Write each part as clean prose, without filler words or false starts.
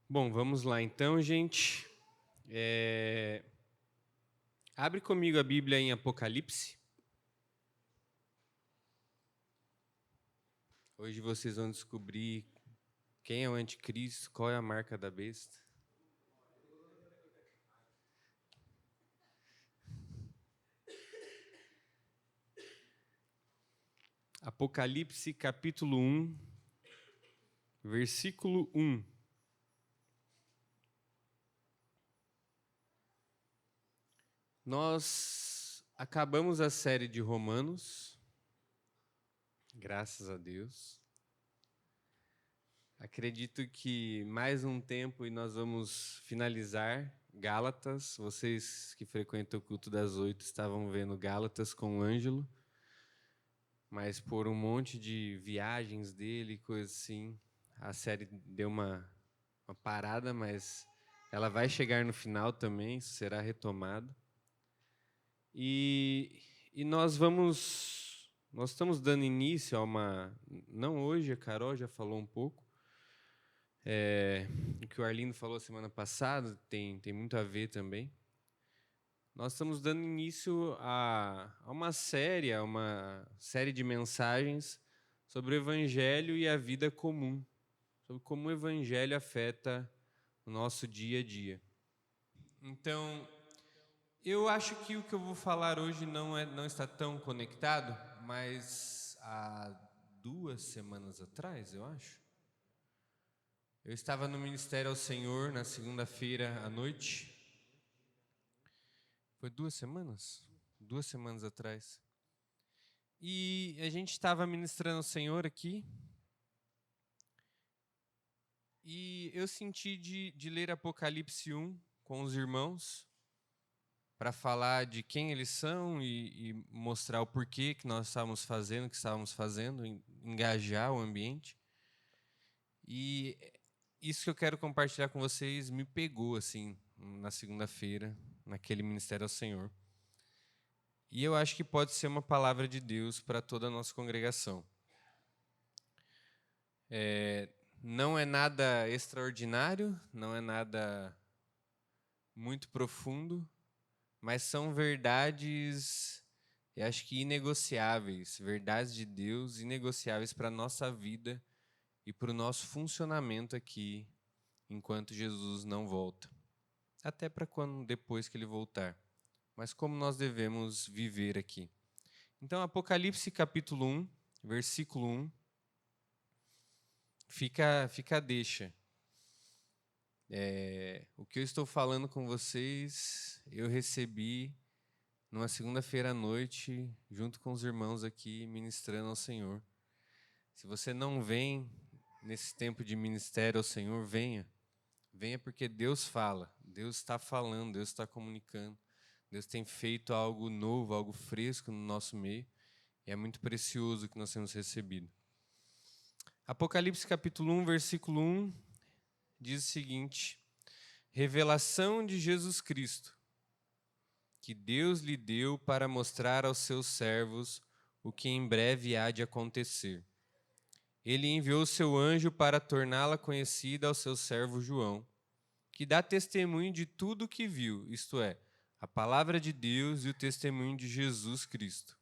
Bom, vamos lá então, gente. Abre comigo a Bíblia em Apocalipse. Hoje vocês vão descobrir quem é o anticristo, qual é a marca da besta. Apocalipse capítulo 1, versículo 1. Nós acabamos a série de Romanos, graças a Deus. Acredito que mais um tempo e nós vamos finalizar Gálatas. Vocês que frequentam o culto das 8 estavam vendo Gálatas com o Ângelo, mas por um monte de viagens dele e coisas assim, a série deu uma parada, mas ela vai chegar no final também, isso será retomado. E nós estamos dando início a não hoje, a Carol já falou um pouco, o que o Arlindo falou semana passada tem muito a ver também. Nós estamos dando início a uma série de mensagens sobre o Evangelho e a vida comum, sobre como o Evangelho afeta o nosso dia a dia. Então, eu acho que o que eu vou falar hoje não está tão conectado, mas há 2 semanas atrás, eu acho, eu estava no Ministério ao Senhor na segunda-feira à noite. Foi 2 semanas? 2 semanas atrás. E a gente estava ministrando ao Senhor aqui. E eu senti de ler Apocalipse 1 com os irmãos, para falar de quem eles são e mostrar o porquê que nós estávamos fazendo o que estávamos fazendo, engajar o ambiente. E isso que eu quero compartilhar com vocês me pegou assim na segunda-feira, naquele Ministério ao Senhor. E eu acho que pode ser uma palavra de Deus para toda a nossa congregação. Não é nada extraordinário, não é nada muito profundo, mas são verdades, eu acho que inegociáveis, verdades de Deus inegociáveis para a nossa vida e para o nosso funcionamento aqui, enquanto Jesus não volta. Até para quando depois que ele voltar. Mas como nós devemos viver aqui. Então, Apocalipse capítulo 1, versículo 1, fica a deixa. O que eu estou falando com vocês, eu recebi numa segunda-feira à noite, junto com os irmãos aqui, ministrando ao Senhor. Se você não vem nesse tempo de ministério ao Senhor, venha. Venha porque Deus fala, Deus está falando, Deus está comunicando. Deus tem feito algo novo, algo fresco no nosso meio. E é muito precioso o que nós temos recebido. Apocalipse capítulo 1, versículo 1, diz o seguinte: revelação de Jesus Cristo, que Deus lhe deu para mostrar aos seus servos o que em breve há de acontecer. Ele enviou seu anjo para torná-la conhecida ao seu servo João, que dá testemunho de tudo o que viu, isto é, a palavra de Deus e o testemunho de Jesus Cristo.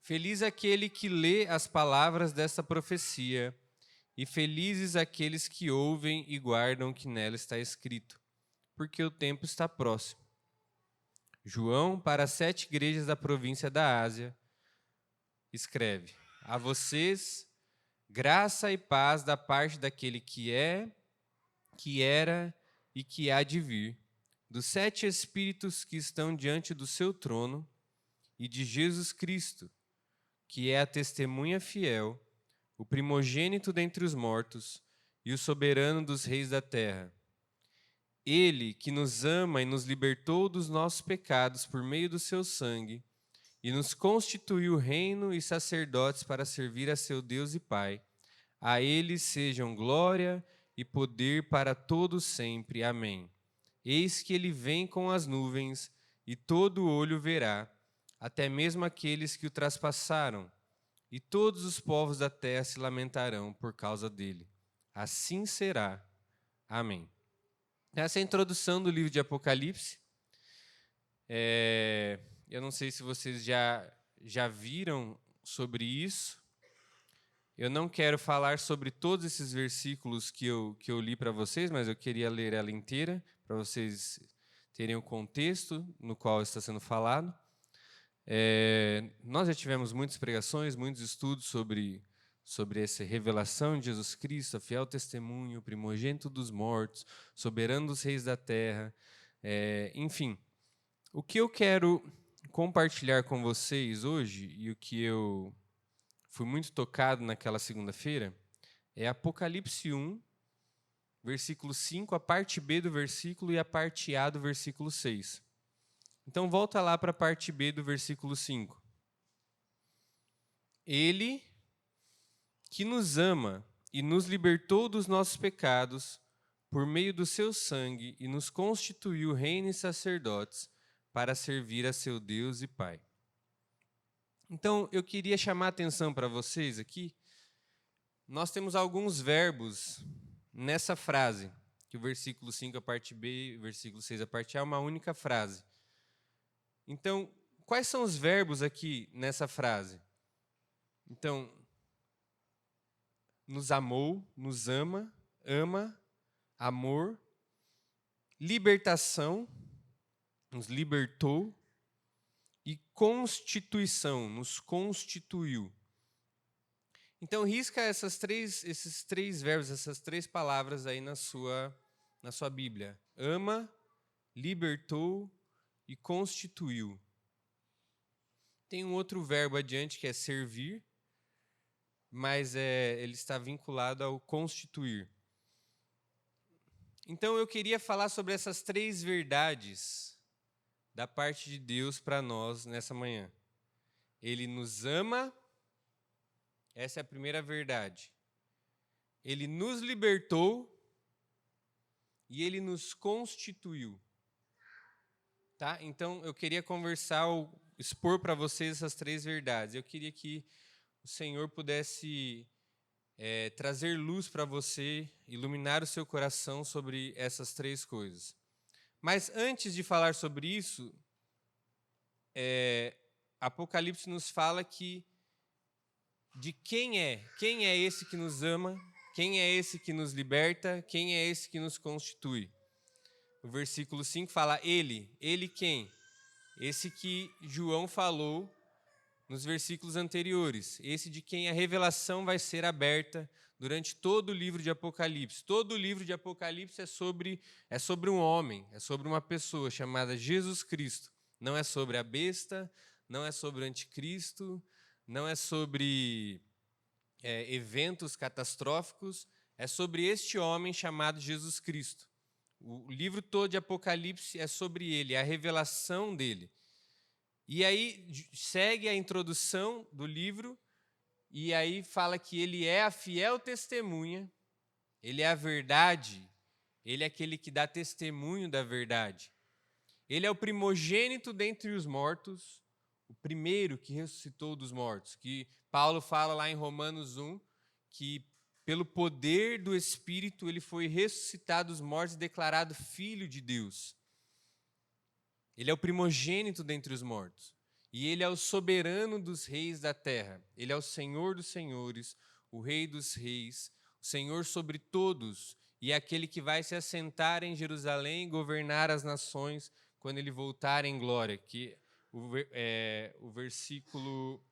Feliz aquele que lê as palavras dessa profecia, e felizes aqueles que ouvem e guardam o que nela está escrito, porque o tempo está próximo. João, para as 7 igrejas da província da Ásia, escreve: a vocês, graça e paz da parte daquele que é, que era e que há de vir, dos 7 Espíritos que estão diante do seu trono, e de Jesus Cristo, que é a testemunha fiel, o primogênito dentre os mortos e o soberano dos reis da terra. Ele que nos ama e nos libertou dos nossos pecados por meio do seu sangue, e nos constituiu reino e sacerdotes para servir a seu Deus e Pai. A ele sejam glória e poder para todos sempre. Amém. Eis que ele vem com as nuvens, e todo olho verá, até mesmo aqueles que o traspassaram, e todos os povos da terra se lamentarão por causa dele. Assim será. Amém. Essa é a introdução do livro de Apocalipse. Eu não sei se vocês já viram sobre isso. Eu não quero falar sobre todos esses versículos que eu li para vocês, mas eu queria ler ela inteira, para vocês terem o contexto no qual está sendo falado. Nós já tivemos muitas pregações, muitos estudos sobre essa revelação de Jesus Cristo, a fiel testemunho, o primogênito dos mortos, soberano dos reis da terra, enfim. O que eu quero compartilhar com vocês hoje, e o que eu fui muito tocado naquela segunda-feira, é Apocalipse 1, versículo 5, a parte B do versículo e a parte A do versículo 6. Então, volta lá para a parte B do versículo 5. Ele que nos ama e nos libertou dos nossos pecados por meio do seu sangue e nos constituiu reino e sacerdotes para servir a seu Deus e Pai. Então, eu queria chamar a atenção para vocês aqui. Nós temos alguns verbos nessa frase, que o versículo 5, a parte B, e o versículo 6, a parte A, é uma única frase. Então, quais são os verbos aqui nessa frase? Então, nos amou, nos ama, ama, amor, libertação, nos libertou, e constituição, nos constituiu. Então, risca esses três verbos, essas três palavras aí na sua Bíblia. Ama, libertou e constituiu. Tem um outro verbo adiante que é servir, mas ele está vinculado ao constituir. Então, eu queria falar sobre essas três verdades da parte de Deus para nós nessa manhã. Ele nos ama, essa é a primeira verdade. Ele nos libertou e ele nos constituiu. Tá? Então, eu queria expor para vocês essas três verdades. Eu queria que o Senhor pudesse trazer luz para você, iluminar o seu coração sobre essas três coisas. Mas antes de falar sobre isso, Apocalipse nos fala de quem é esse que nos ama, quem é esse que nos liberta, quem é esse que nos constitui. O versículo 5 fala ele quem? Esse que João falou nos versículos anteriores, esse de quem a revelação vai ser aberta durante todo o livro de Apocalipse. Todo o livro de Apocalipse é sobre um homem, é sobre uma pessoa chamada Jesus Cristo. Não é sobre a besta, não é sobre o anticristo, não é sobre eventos catastróficos, é sobre este homem chamado Jesus Cristo. O livro todo de Apocalipse é sobre ele, é a revelação dele. E aí segue a introdução do livro, e aí fala que ele é a fiel testemunha, ele é a verdade, ele é aquele que dá testemunho da verdade. Ele é o primogênito dentre os mortos, o primeiro que ressuscitou dos mortos, que Paulo fala lá em Romanos 1, que pelo poder do Espírito ele foi ressuscitado dos mortos e declarado Filho de Deus. Ele é o primogênito dentre os mortos. E ele é o soberano dos reis da terra. Ele é o Senhor dos senhores, o Rei dos reis, o Senhor sobre todos, e é aquele que vai se assentar em Jerusalém e governar as nações quando ele voltar em glória. Que o versículo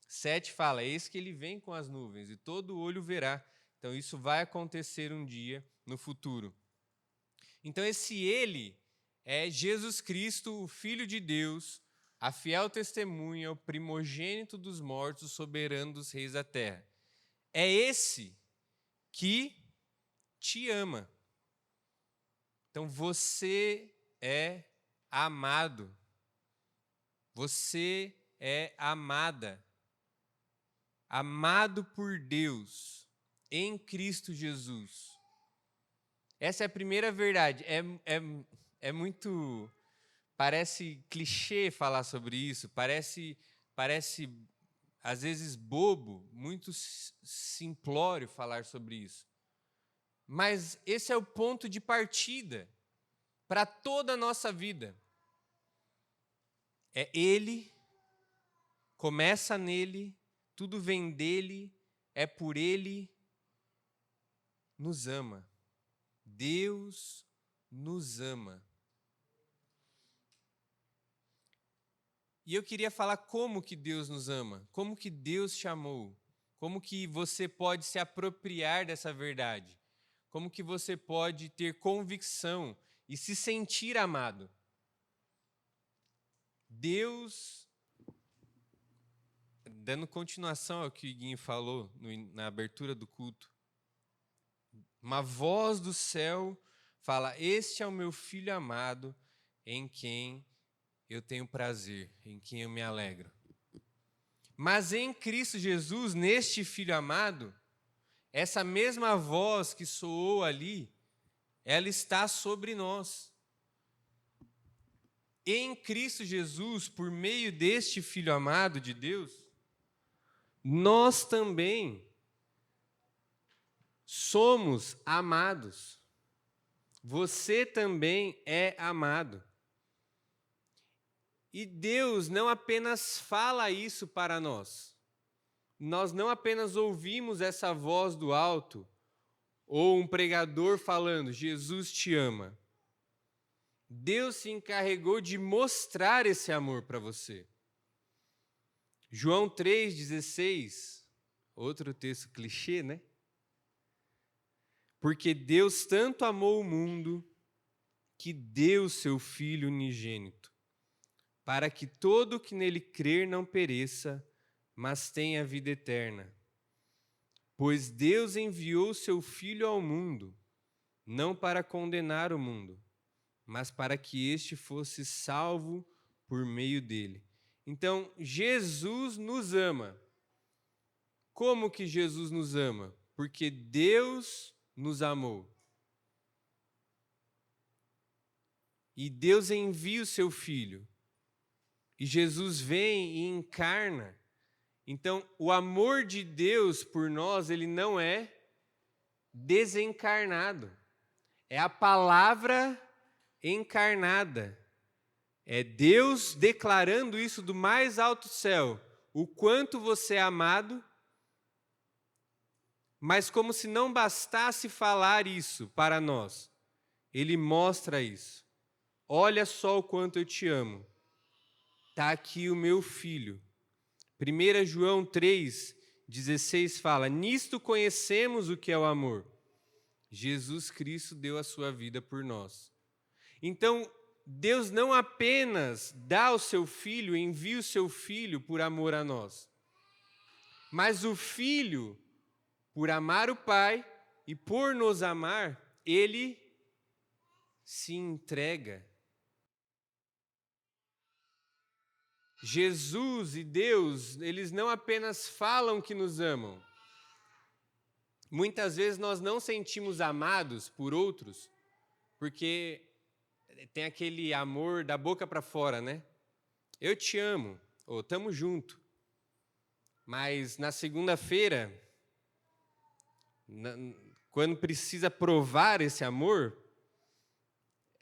7 fala, eis que ele vem com as nuvens e todo olho verá. Então isso vai acontecer um dia no futuro. Então esse ele é Jesus Cristo, o Filho de Deus, a fiel testemunha, o primogênito dos mortos, o soberano dos reis da terra. É esse que te ama. Então você é amado. Você é amada. Amado por Deus em Cristo Jesus. Essa é a primeira verdade. É muito... Parece clichê falar sobre isso, parece às vezes bobo, muito simplório falar sobre isso. mas esse é o ponto de partida para toda a nossa vida. É Ele, começa nele, tudo vem dele, é por Ele, nos ama. Deus nos ama. E eu queria falar como que Deus nos ama, como que Deus te amou, como que você pode se apropriar dessa verdade, como que você pode ter convicção e se sentir amado. Deus, dando continuação ao que o Iguinho falou na abertura do culto, uma voz do céu fala: este é o meu filho amado, em quem eu tenho prazer, em quem eu me alegro. Mas em Cristo Jesus, neste Filho amado, essa mesma voz que soou ali, ela está sobre nós. Em Cristo Jesus, por meio deste Filho amado de Deus, nós também somos amados. Você também é amado. E Deus não apenas fala isso para nós. Nós não apenas ouvimos essa voz do alto, ou um pregador falando, Jesus te ama. Deus se encarregou de mostrar esse amor para você. João 3,16, outro texto clichê, né? Porque Deus tanto amou o mundo, que deu seu Filho unigênito, para que todo o que nele crer não pereça, mas tenha vida eterna. Pois Deus enviou seu Filho ao mundo, não para condenar o mundo, mas para que este fosse salvo por meio dele. Então, Jesus nos ama. Como que Jesus nos ama? Porque Deus nos amou. E Deus envia o seu Filho. E Jesus vem e encarna. Então, o amor de Deus por nós, ele não é desencarnado. É a palavra encarnada. É Deus declarando isso do mais alto céu. O quanto você é amado, mas como se não bastasse falar isso para nós. Ele mostra isso. Olha só o quanto eu te amo. Está aqui o meu filho. 1 João 3,16 fala: nisto conhecemos o que é o amor. Jesus Cristo deu a sua vida por nós. Então, Deus não apenas dá o seu Filho, envia o seu Filho por amor a nós, mas o Filho, por amar o Pai e por nos amar, ele se entrega. Jesus e Deus, eles não apenas falam que nos amam. Muitas vezes nós não sentimos amados por outros, porque tem aquele amor da boca para fora, né? Eu te amo, ou tamo junto. Mas na segunda-feira, quando precisa provar esse amor,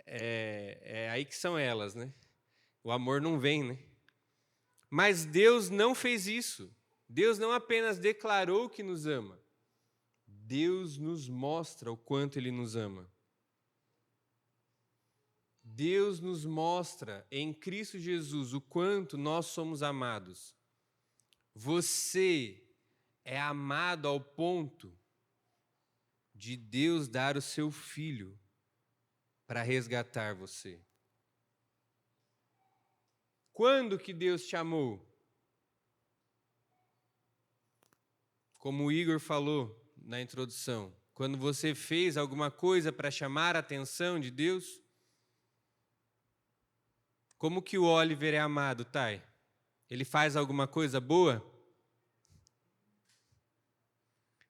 é aí que são elas, né? O amor não vem, né? Mas Deus não fez isso. Deus não apenas declarou que nos ama. Deus nos mostra o quanto Ele nos ama. Deus nos mostra em Cristo Jesus o quanto nós somos amados. Você é amado ao ponto de Deus dar o seu Filho para resgatar você. Quando que Deus te amou? Como o Igor falou na introdução, quando você fez alguma coisa para chamar a atenção de Deus? Como que o Oliver é amado, Thay? Ele faz alguma coisa boa?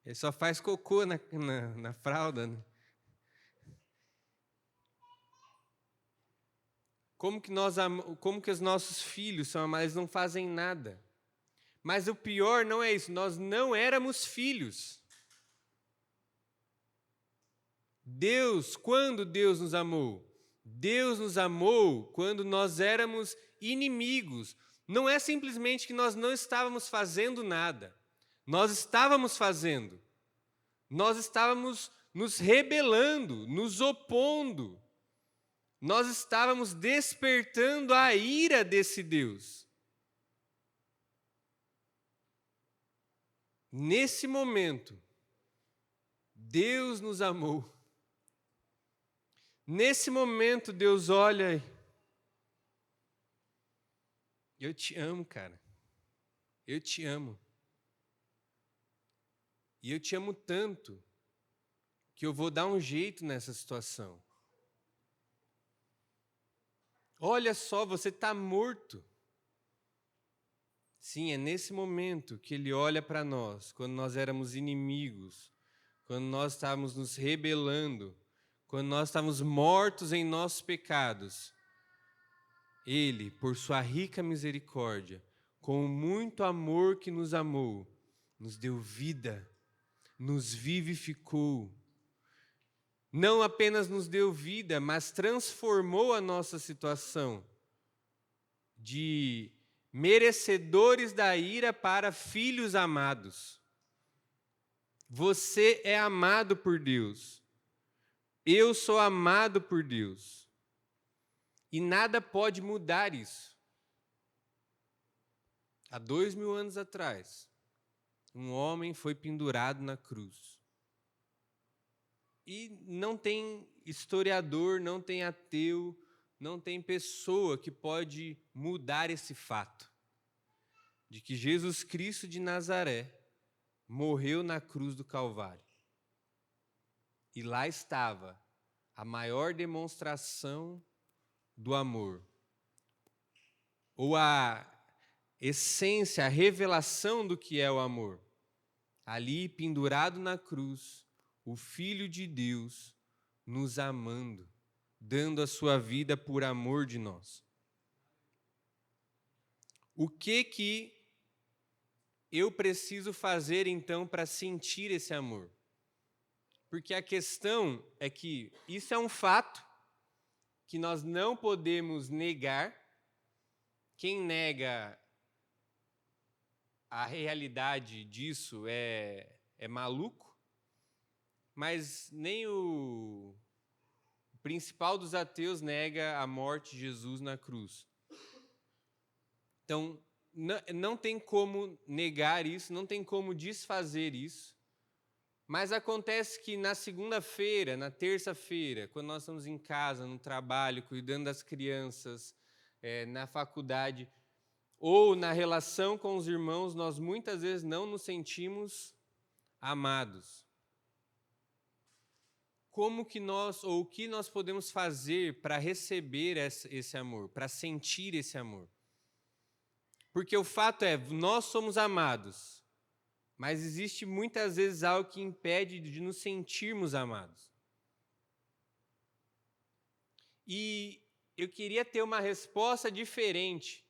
Ele só faz cocô na fralda, né? Como que os nossos filhos são amados? Eles não fazem nada. Mas o pior não é isso, nós não éramos filhos. Quando Deus nos amou? Deus nos amou quando nós éramos inimigos. Não é simplesmente que nós não estávamos fazendo nada. Nós estávamos fazendo. Nós estávamos nos rebelando, nos opondo. Nós estávamos despertando a ira desse Deus. Nesse momento, Deus nos amou. Nesse momento, Deus olha. Eu te amo, cara. Eu te amo. E eu te amo tanto que eu vou dar um jeito nessa situação. Olha só, você está morto. Sim, é nesse momento que Ele olha para nós, quando nós éramos inimigos, quando nós estávamos nos rebelando, quando nós estávamos mortos em nossos pecados. Ele, por sua rica misericórdia, com muito amor que nos amou, nos deu vida, nos vivificou. Não apenas nos deu vida, mas transformou a nossa situação de merecedores da ira para filhos amados. Você é amado por Deus. Eu sou amado por Deus. E nada pode mudar isso. Há 2000 anos atrás, um homem foi pendurado na cruz. E não tem historiador, não tem ateu, não tem pessoa que pode mudar esse fato de que Jesus Cristo de Nazaré morreu na cruz do Calvário. E lá estava a maior demonstração do amor, ou a essência, a revelação do que é o amor. Ali, pendurado na cruz, o Filho de Deus nos amando, dando a sua vida por amor de nós. O que eu preciso fazer, então, para sentir esse amor? Porque a questão é que isso é um fato que nós não podemos negar. Quem nega a realidade disso é maluco, mas nem o principal dos ateus nega a morte de Jesus na cruz. Então, não tem como negar isso, não tem como desfazer isso. Mas acontece que na segunda-feira, na terça-feira, quando nós estamos em casa, no trabalho, cuidando das crianças, na faculdade, ou na relação com os irmãos, nós muitas vezes não nos sentimos amados. Como que o que nós podemos fazer para receber esse amor, para sentir esse amor? Porque o fato é, nós somos amados, mas existe muitas vezes algo que impede de nos sentirmos amados. E eu queria ter uma resposta diferente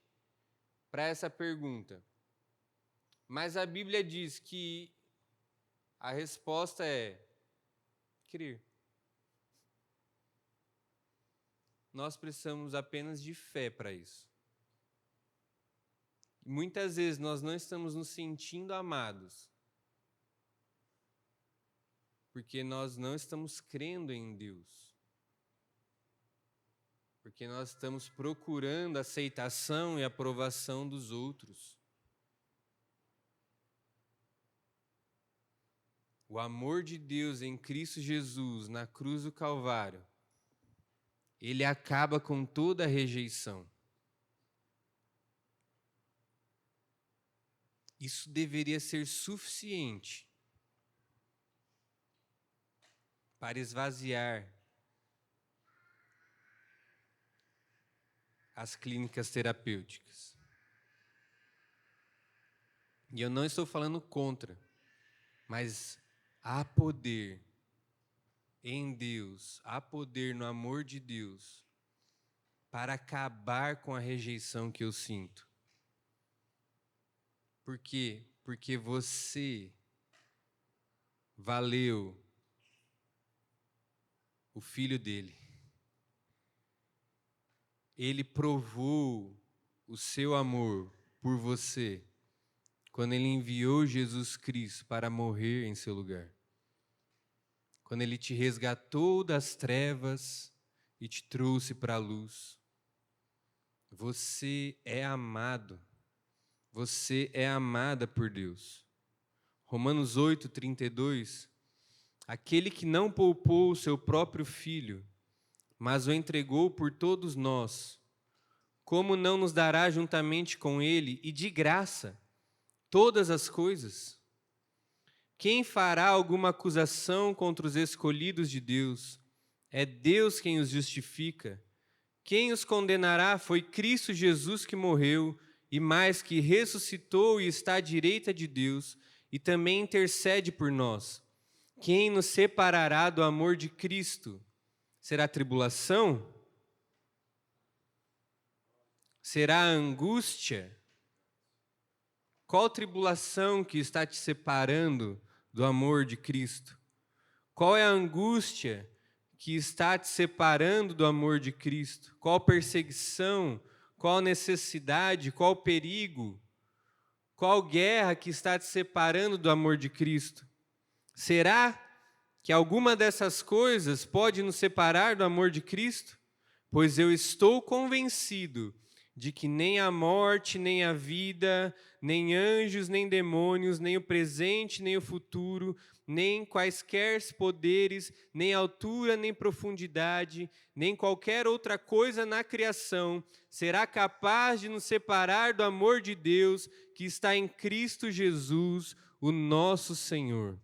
para essa pergunta. Mas a Bíblia diz que a resposta é crer. Nós precisamos apenas de fé para isso. Muitas vezes nós não estamos nos sentindo amados, porque nós não estamos crendo em Deus. Porque nós estamos procurando a aceitação e aprovação dos outros. O amor de Deus em Cristo Jesus, na cruz do Calvário, ele acaba com toda a rejeição. Isso deveria ser suficiente para esvaziar as clínicas terapêuticas. E eu não estou falando contra, mas há poder em Deus, há poder no amor de Deus para acabar com a rejeição que eu sinto. Por quê? Porque você valeu o Filho dele. Ele provou o seu amor por você quando ele enviou Jesus Cristo para morrer em seu lugar. Quando ele te resgatou das trevas e te trouxe para a luz. Você é amado. Você é amada por Deus. Romanos 8:32. Aquele que não poupou o seu próprio filho, mas o entregou por todos nós, como não nos dará juntamente com ele e de graça todas as coisas? Quem fará alguma acusação contra os escolhidos de Deus? É Deus quem os justifica. Quem os condenará foi Cristo Jesus, que morreu e mais, que ressuscitou e está à direita de Deus e também intercede por nós. Quem nos separará do amor de Cristo? Será tribulação? Será angústia? Qual tribulação que está te separando do amor de Cristo? Qual é a angústia que está te separando do amor de Cristo? Qual perseguição? Qual necessidade? Qual perigo? Qual guerra que está te separando do amor de Cristo? Será que alguma dessas coisas pode nos separar do amor de Cristo? Pois eu estou convencido de que nem a morte, nem a vida, nem anjos, nem demônios, nem o presente, nem o futuro, nem quaisquer poderes, nem altura, nem profundidade, nem qualquer outra coisa na criação será capaz de nos separar do amor de Deus que está em Cristo Jesus, o nosso Senhor.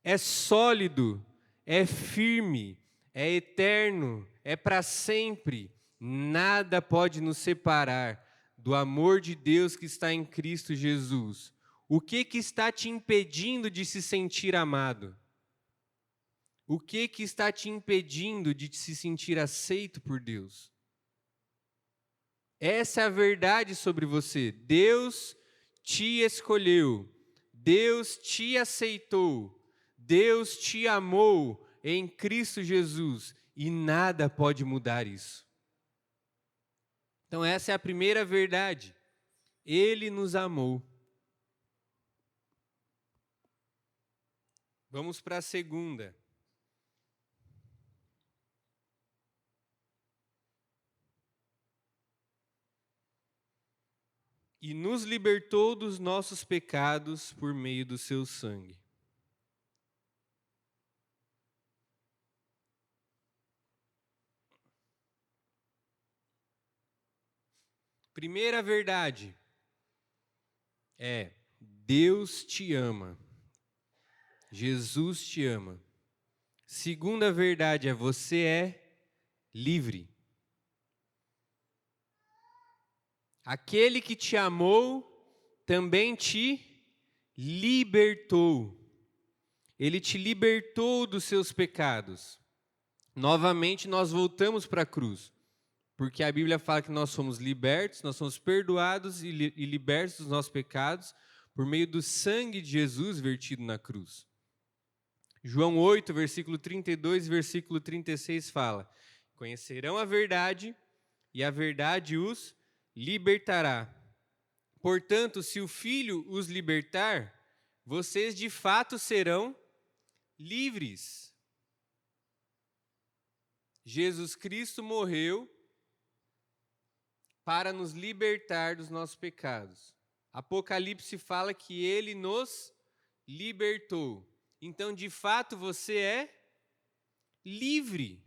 É sólido, é firme, é eterno, é para sempre. Nada pode nos separar do amor de Deus que está em Cristo Jesus. O que está te impedindo de se sentir amado? O que está te impedindo de se sentir aceito por Deus? Essa é a verdade sobre você. Deus te escolheu, Deus te aceitou, Deus te amou em Cristo Jesus e nada pode mudar isso. Então essa é a primeira verdade. Ele nos amou. Vamos para a segunda. E nos libertou dos nossos pecados por meio do seu sangue. Primeira verdade é: Deus te ama. Jesus te ama. Segunda verdade é: você é livre. Aquele que te amou também te libertou. Ele te libertou dos seus pecados. Novamente nós voltamos para a cruz, porque a Bíblia fala que nós somos libertos, nós somos perdoados e libertos dos nossos pecados por meio do sangue de Jesus vertido na cruz. João 8, versículo 32 e versículo 36 fala: conhecerão a verdade e a verdade os libertará. Portanto, se o Filho os libertar, vocês de fato serão livres. Jesus Cristo morreu para nos libertar dos nossos pecados. Apocalipse fala que ele nos libertou. Então, de fato, você é livre.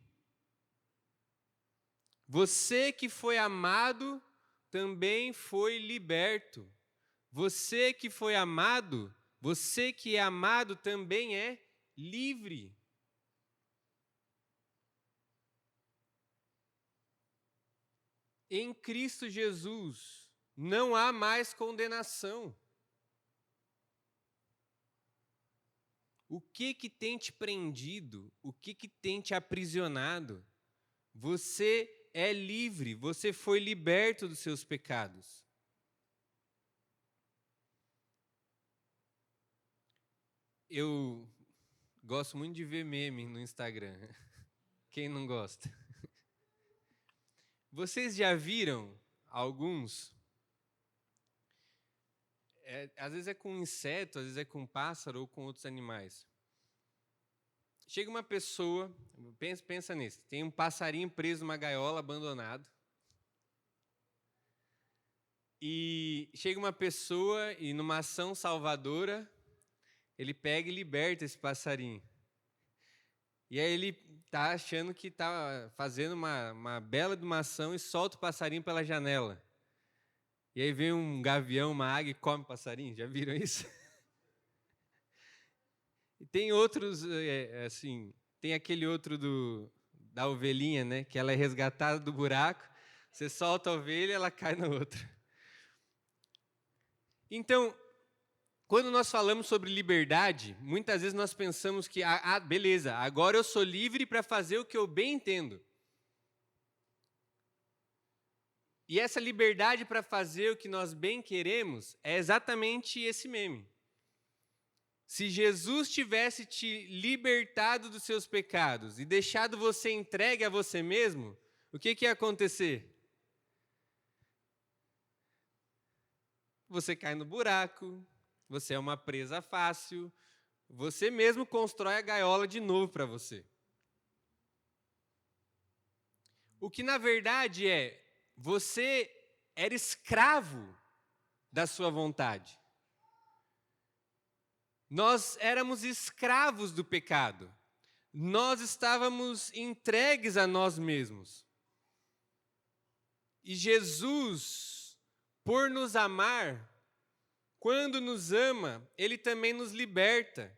Você que foi amado também foi liberto. Você que foi amado, você que é amado também é livre. Em Cristo Jesus não há mais condenação. O que tem te prendido? O que tem te aprisionado? Você é livre, você foi liberto dos seus pecados. Eu gosto muito de ver meme no Instagram. Quem não gosta? Vocês já viram alguns? Às vezes é com inseto, às vezes é com pássaro ou com outros animais. Chega uma pessoa, pensa nisso, tem um passarinho preso numa gaiola, abandonado. E chega uma pessoa e numa ação salvadora, ele pega e liberta esse passarinho. E aí ele está achando que está fazendo uma bela de uma ação e solta o passarinho pela janela. E aí vem um gavião, uma águia e come o passarinho. Já viram isso? E tem outros, assim, tem aquele outro da ovelhinha, né? Que ela é resgatada do buraco, você solta a ovelha e ela cai na outra. Então, quando nós falamos sobre liberdade, muitas vezes nós pensamos que, beleza, agora eu sou livre para fazer o que eu bem entendo. E essa liberdade para fazer o que nós bem queremos é exatamente esse meme. Se Jesus tivesse te libertado dos seus pecados e deixado você entregue a você mesmo, o que ia acontecer? Você cai no buraco, você é uma presa fácil, você mesmo constrói a gaiola de novo para você. O que na verdade você era escravo da sua vontade. Nós éramos escravos do pecado. Nós estávamos entregues a nós mesmos. E Jesus, por nos amar, quando nos ama, Ele também nos liberta.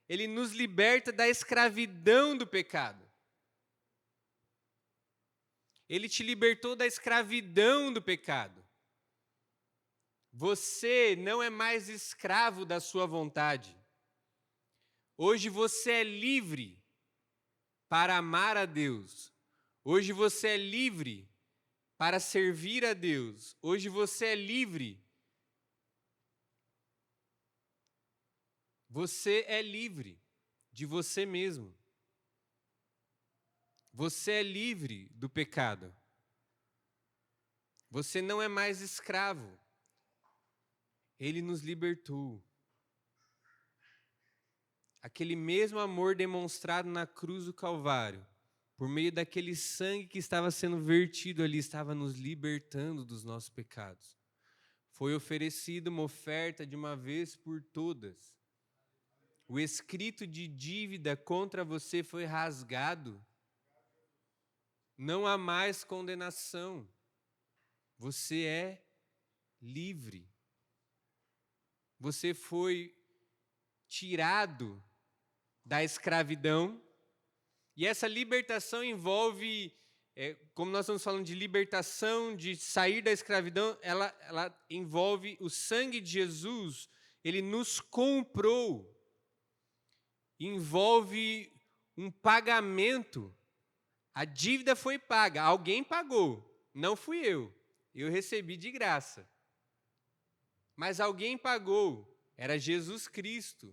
Ele nos liberta da escravidão do pecado. Ele te libertou da escravidão do pecado. Você não é mais escravo da sua vontade. Hoje você é livre para amar a Deus. Hoje você é livre para servir a Deus. Hoje você é livre. Você é livre de você mesmo. Você é livre do pecado. Você não é mais escravo. Ele nos libertou. Aquele mesmo amor demonstrado na cruz do Calvário, por meio daquele sangue que estava sendo vertido ali, estava nos libertando dos nossos pecados. Foi oferecida uma oferta de uma vez por todas. O escrito de dívida contra você foi rasgado. Não há mais condenação. Você é livre. Você foi tirado da escravidão. E essa libertação envolve, como nós estamos falando de libertação, de sair da escravidão, ela envolve o sangue de Jesus. Ele nos comprou. Envolve um pagamento. A dívida foi paga, alguém pagou, não fui eu. Eu recebi de graça. Mas alguém pagou, era Jesus Cristo,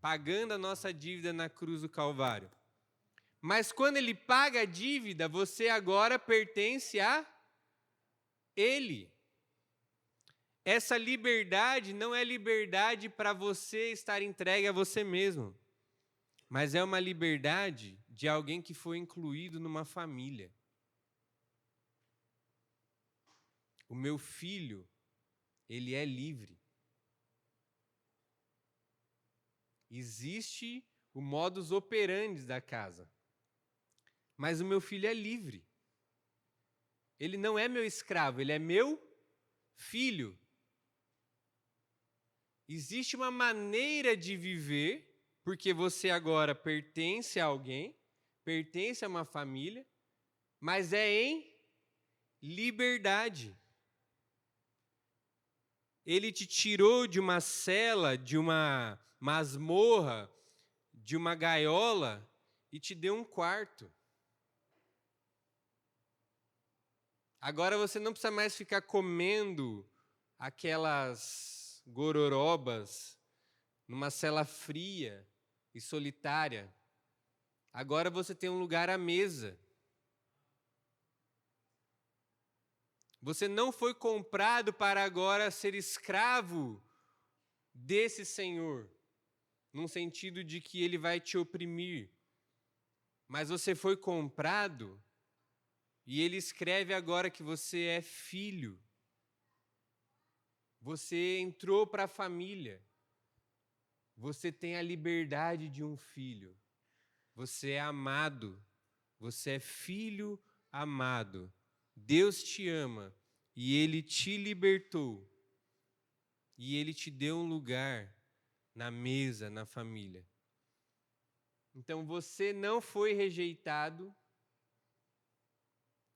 pagando a nossa dívida na cruz do Calvário. Mas quando Ele paga a dívida, você agora pertence a Ele. Essa liberdade não é liberdade para você estar entregue a você mesmo, mas é uma liberdade de alguém que foi incluído numa família. O meu filho, ele é livre. Existe o modus operandi da casa, mas o meu filho é livre. Ele não é meu escravo, ele é meu filho. Existe uma maneira de viver, porque você agora pertence a alguém, pertence a uma família, mas é em liberdade. Ele te tirou de uma cela, de uma masmorra, de uma gaiola e te deu um quarto. Agora você não precisa mais ficar comendo aquelas gororobas numa cela fria e solitária. agora você tem um lugar à mesa. Você não foi comprado para agora ser escravo desse Senhor, num sentido de que ele vai te oprimir. Mas você foi comprado e ele escreve agora que você é filho. Você entrou para a família. Você tem a liberdade de um filho. Você é amado. Você é filho amado. Deus te ama e ele te libertou. E ele te deu um lugar na mesa, na família. Então você não foi rejeitado.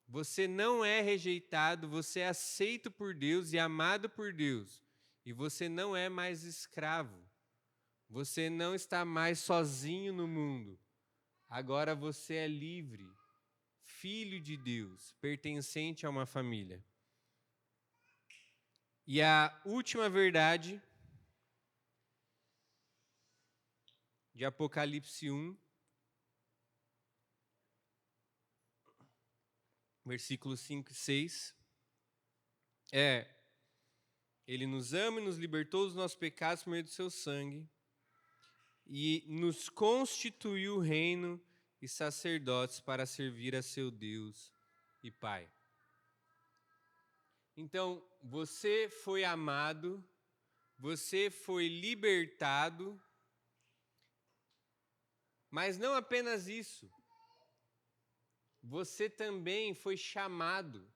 Você não é rejeitado, você é aceito por Deus e amado por Deus. E você não é mais escravo. Você não está mais sozinho no mundo. Agora você é livre, filho de Deus, pertencente a uma família. E a última verdade de Apocalipse 1, versículos 5 e 6, ele nos ama e nos libertou dos nossos pecados por meio do seu sangue e nos constituiu reino e sacerdotes para servir a seu Deus e Pai. Então, você foi amado, você foi libertado, mas não apenas isso. Você também foi chamado.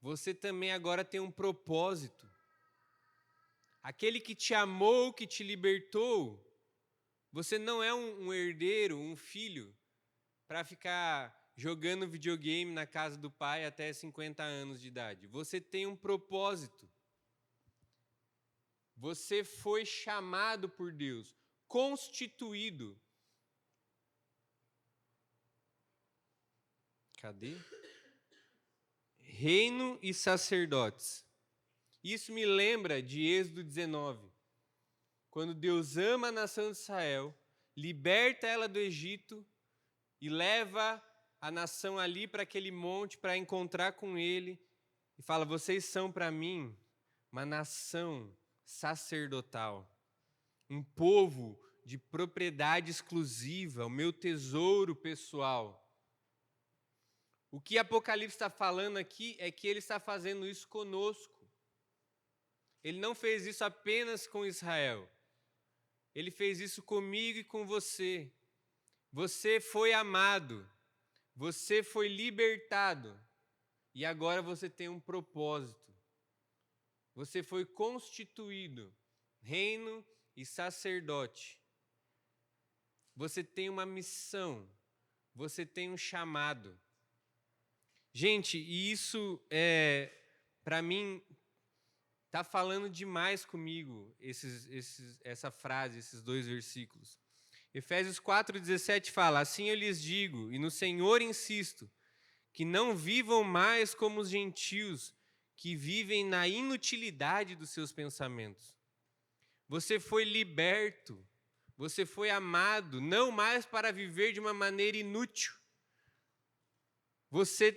Você também agora tem um propósito. Aquele que te amou, que te libertou, você não é um herdeiro, um filho, para ficar jogando videogame na casa do pai até 50 anos de idade. Você tem um propósito. Você foi chamado por Deus, constituído. Cadê? Reino e sacerdotes. Isso me lembra de Êxodo 19, quando Deus ama a nação de Israel, liberta ela do Egito e leva a nação ali para aquele monte para encontrar com ele e fala: vocês são para mim uma nação sacerdotal, um povo de propriedade exclusiva, o meu tesouro pessoal. O que Apocalipse está falando aqui é que ele está fazendo isso conosco. Ele não fez isso apenas com Israel. Ele fez isso comigo e com você. Você foi amado. Você foi libertado. E agora você tem um propósito. Você foi constituído reino e sacerdote. Você tem uma missão. Você tem um chamado. Gente, e isso para mim está falando demais comigo, essa frase, esses 2 versículos. Efésios 4,17 fala: assim eu lhes digo, e no Senhor insisto, que não vivam mais como os gentios, que vivem na inutilidade dos seus pensamentos. Você foi liberto, você foi amado, não mais para viver de uma maneira inútil. Você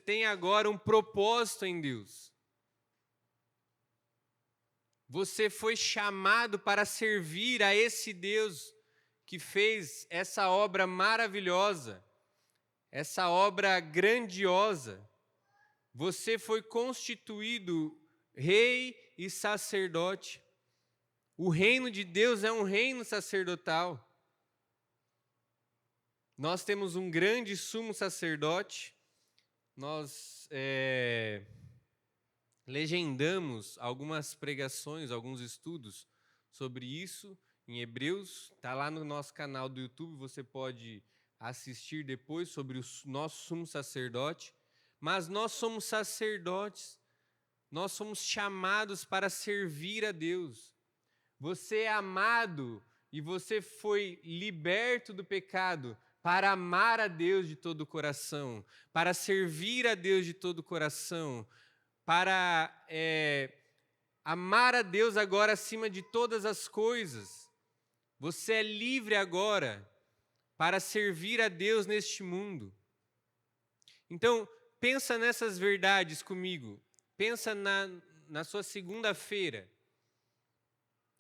tem agora um propósito em Deus. Você foi chamado para servir a esse Deus que fez essa obra maravilhosa, essa obra grandiosa. Você foi constituído rei e sacerdote. O reino de Deus é um reino sacerdotal. Nós temos um grande sumo sacerdote. Nós legendamos algumas pregações, alguns estudos sobre isso em Hebreus. Está lá no nosso canal do YouTube, você pode assistir depois sobre o nosso sumo sacerdote. Mas nós somos sacerdotes, nós somos chamados para servir a Deus. Você é amado e você foi liberto do pecado para amar a Deus de todo o coração, para servir a Deus de todo o coração, para amar a Deus agora acima de todas as coisas. Você é livre agora para servir a Deus neste mundo. Então, pensa nessas verdades comigo. Pensa na sua segunda-feira,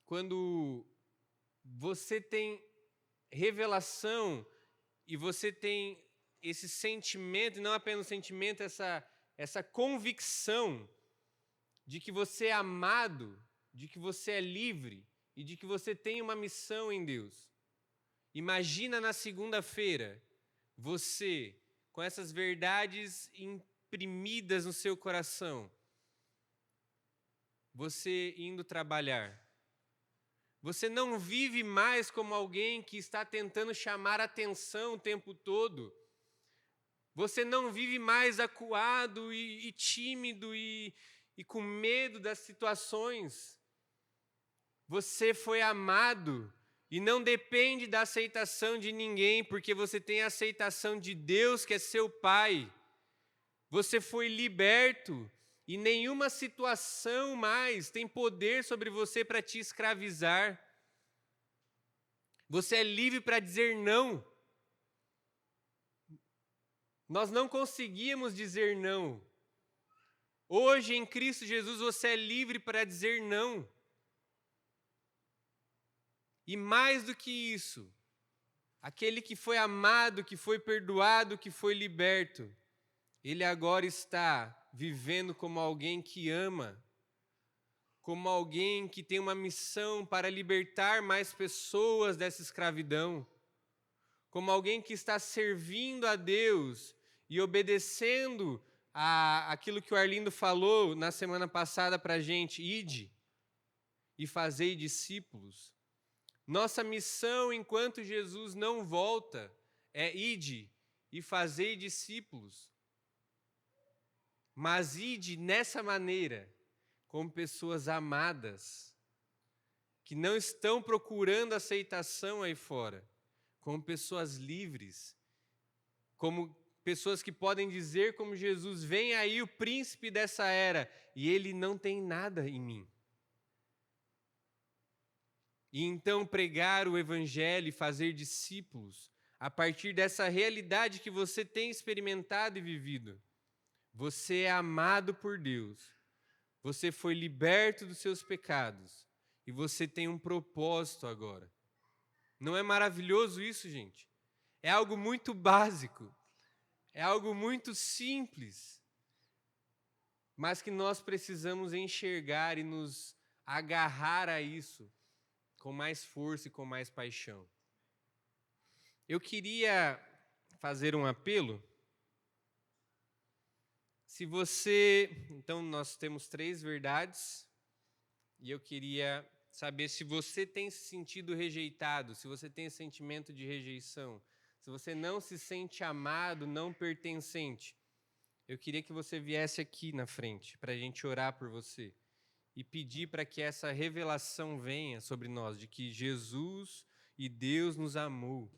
quando você tem revelação e você tem esse sentimento, e não apenas sentimento, essa convicção de que você é amado, de que você é livre e de que você tem uma missão em Deus. Imagina na segunda-feira, você, com essas verdades imprimidas no seu coração, você indo trabalhar. Você não vive mais como alguém que está tentando chamar atenção o tempo todo. Você não vive mais acuado e tímido e com medo das situações. Você foi amado e não depende da aceitação de ninguém, porque você tem a aceitação de Deus, que é seu Pai. Você foi liberto e nenhuma situação mais tem poder sobre você para te escravizar. Você é livre para dizer não. Nós não conseguíamos dizer não. Hoje, em Cristo Jesus, você é livre para dizer não. E mais do que isso, aquele que foi amado, que foi perdoado, que foi liberto, ele agora está vivendo como alguém que ama, como alguém que tem uma missão para libertar mais pessoas dessa escravidão, como alguém que está servindo a Deus e obedecendo aquilo que o Arlindo falou na semana passada para a gente: ide e fazei discípulos. Nossa missão enquanto Jesus não volta é ide e fazei discípulos. Mas ide nessa maneira, como pessoas amadas, que não estão procurando aceitação aí fora, como pessoas livres, como pessoas que podem dizer como Jesus: vem aí o príncipe dessa era, e ele não tem nada em mim. E então pregar o evangelho e fazer discípulos, a partir dessa realidade que você tem experimentado e vivido. Você é amado por Deus, você foi liberto dos seus pecados, e você tem um propósito agora. Não é maravilhoso isso, gente? É algo muito básico, é algo muito simples, mas que nós precisamos enxergar e nos agarrar a isso com mais força e com mais paixão. Eu queria fazer um apelo. Se você... Então, nós temos 3 verdades, e eu queria saber se você tem se sentido rejeitado, se você tem esse sentimento de rejeição, se você não se sente amado, não pertencente. Eu queria que você viesse aqui na frente, para a gente orar por você, e pedir para que essa revelação venha sobre nós, de que Jesus e Deus nos amou.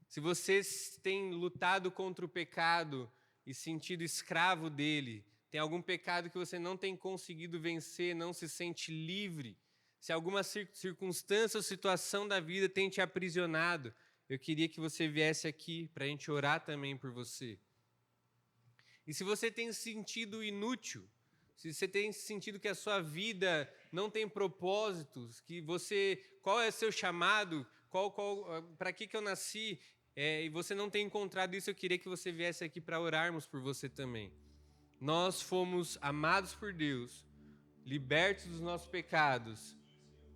Se você tem lutado contra o pecado e sentido escravo dele, tem algum pecado que você não tem conseguido vencer, não se sente livre, se alguma circunstância ou situação da vida tem te aprisionado, eu queria que você viesse aqui para a gente orar também por você. E se você tem se sentido inútil, se você tem sentido que a sua vida não tem propósitos, qual é o seu chamado, para que eu nasci, e você não tem encontrado isso, eu queria que você viesse aqui para orarmos por você também. Nós fomos amados por Deus, libertos dos nossos pecados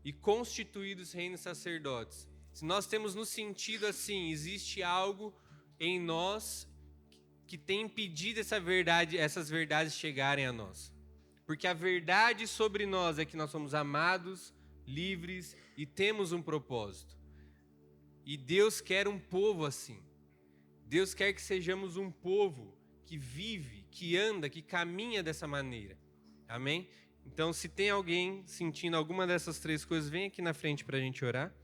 e constituídos reinos sacerdotes. Se nós temos nos sentido assim, existe algo em nós que tem impedido essas verdades chegarem a nós. Porque a verdade sobre nós é que nós somos amados, livres e temos um propósito. E Deus quer um povo assim. Deus quer que sejamos um povo que vive, que anda, que caminha dessa maneira. Amém? Então, se tem alguém sentindo alguma dessas 3 coisas, vem aqui na frente para a gente orar.